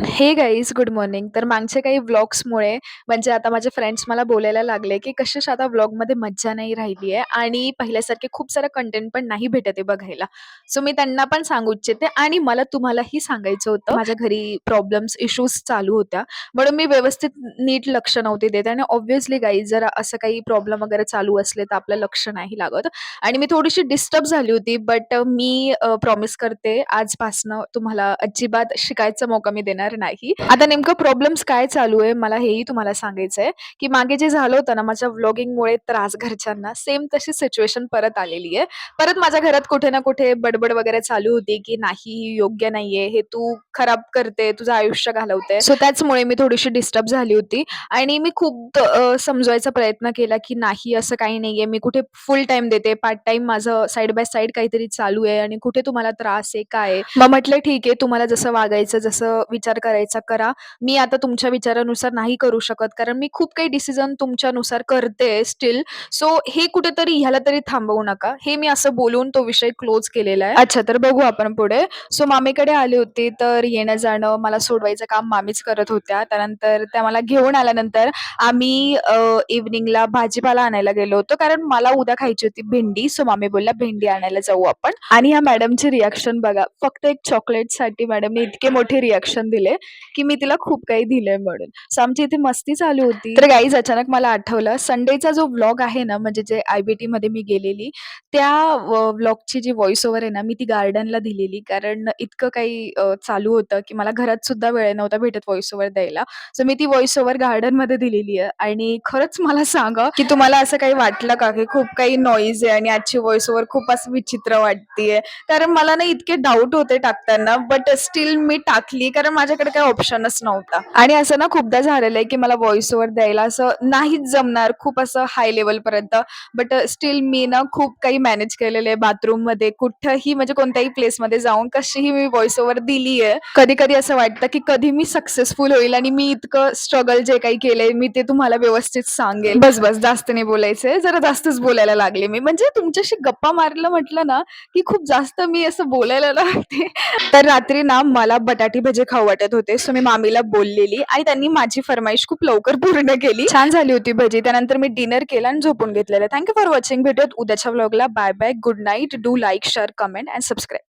हे guys good morning. तर मागच्या काही व्लॉग्समुळे म्हणजे आता माझे फ्रेंड्स मला बोलायला लागले, की कशिश आता व्लॉगमध्ये मज्जा नाही राहिली आहे आणि पहिल्यासारखे खूप सारं कंटेंट पण नाही भेटत आहे बघायला. सो मी त्यांना पण सांगू इच्छिते आणि मला तुम्हालाही सांगायचं होतं. माझ्या घरी प्रॉब्लेम्स, इश्यूज चालू होत्या. म्हणून मी व्यवस्थित नीट लक्ष नव्हते देत आणि ऑब्व्हियसली गाईज जर असं काही प्रॉब्लेम वगैरे चालू असले तर आपलं लक्ष नाही लागत आणि मी थोडीशी डिस्टर्ब झाली होती. बट मी प्रॉमिस करते आजपासनं तुम्हाला अजिबात शिकायचा मौका मी देणार नाही. आता नेमकं प्रॉब्लेम्स काय चालू आहे मला हेही तुम्हाला सांगायचंय, की मागे जे झालं होतं ना माझ्या व्लॉगिंगमुळे त्रास घरच्यांना, सेम तशी सिच्युएशन परत आलेली आहे. परत माझ्या घरात कुठे ना कुठे बडबड वगैरे चालू होती, की "नाही, ही योग्य नाहीये. हे तू खराब करते, तुझं आयुष्य घालवते." सो त्याचमुळे मी थोडीशी डिस्टर्ब झाली होती आणि मी खूप समजवायचा प्रयत्न केला, की "नाही, असं काही नाहीये. मी कुठे फुल टाईम देते, पार्ट टाईम माझं साइड बाय साइड काहीतरी चालू आहे आणि कुठे तुम्हाला त्रास आहे, काय आहे?" मग म्हटलं, "ठीक आहे, तुम्हाला जसं वागायचं, जसं विचार करायचा करा. मी आता तुमच्या विचारानुसार नाही करू शकत, कारण मी खूप काही डिसिजन तुमच्यानुसार करते स्टिल. सो हे कुठेतरी ह्याला तरी थांबवू नका." हे मी असं बोलून तो विषय क्लोज केलेला आहे. अच्छा, तर बघू आपण पुढे. सो मामीकडे आले होते, तर येणं-जाणं मला सोडवायचं काम मामीच करत होत्या. त्यानंतर त्या मला घेऊन आल्यानंतर आम्ही इव्हनिंगला भाजीपाला आणायला गेलो होतो, कारण मला उद्या खायची होती भेंडी. सो मामी बोलल्या, "भेंडी आणायला जाऊ आपण." आणि ह्या मॅडमची रिएक्शन बघा. फक्त एक चॉकलेटसाठी मॅडमने इतके मोठे रिएक्शन दिले, की मी तिला खूप काही दिलंय म्हणून. सो आमची इथे मस्ती चालू होती. तर गाईज अचानक मला आठवलं संडेचा जो व्लॉग आहे ना, म्हणजे जे आय-बी-टीमध्ये मी गेलेली, त्या व्लॉगची जी व्हॉईस ओव्हर आहे ना, मी ती गार्डनला दिलेली. कारण इतकं काही चालू होतं, की मला घरात सुद्धा वेळ नव्हता भेटत व्हॉईस ओव्हर द्यायला. सो मी ती व्हॉईस ओव्हर गार्डनमध्ये दिलेली आहे आणि खरंच मला सांगा, की तुम्हाला असं काही वाटलं का, की खूप काही नॉईज आहे आणि आजची व्हॉईस ओव्हर खूप असं विचित्र वाटतीये? कारण मला ना इतके डाऊट होते टाकताना, बट स्टिल मी टाकली कारण माझ्याकडे काही ऑप्शनच नव्हता. आणि असं ना खूपदा झालेलं आहे, की मला व्हॉईस ओव्हर द्यायला असं नाहीच जमणार खूप असं हाय लेव्हलपर्यंत. बट स्टिल मी ना खूप काही मॅनेज केलेलं आहे बाथरूममध्ये, कुठंही म्हणजे कोणत्याही प्लेसमध्ये जाऊन कशीही मी व्हॉईस ओव्हर दिली आहे. कधी-कधी असं वाटतं, की कधी मी सक्सेसफुल होईल आणि मी इतकं स्ट्रगल जे काही केलंय, मी ते तुम्हाला व्यवस्थित सांगेल. बस, बस जास्त नाही बोलायचंय. जरा जास्तच बोलायला लागले मी. म्हणजे तुमच्याशी गप्पा मारलं म्हटलं ना, की खूप जास्त मी असं बोलायला लागते. तर रात्री ना मला बटाटे भजे खाऊ वाटत होते. सो मी मामीला बोललेली आणि त्यांनी माझी फर्माईश खूप लवकर पूर्ण केली. छान झाली होती भजी. त्यानंतर मी डिनर केलं आणि झोपून घेतलेलं. Thank for watching. भेटूयात उद्याच्या व्लॉगला. Bye bye. Good night. Do like, share, comment and subscribe.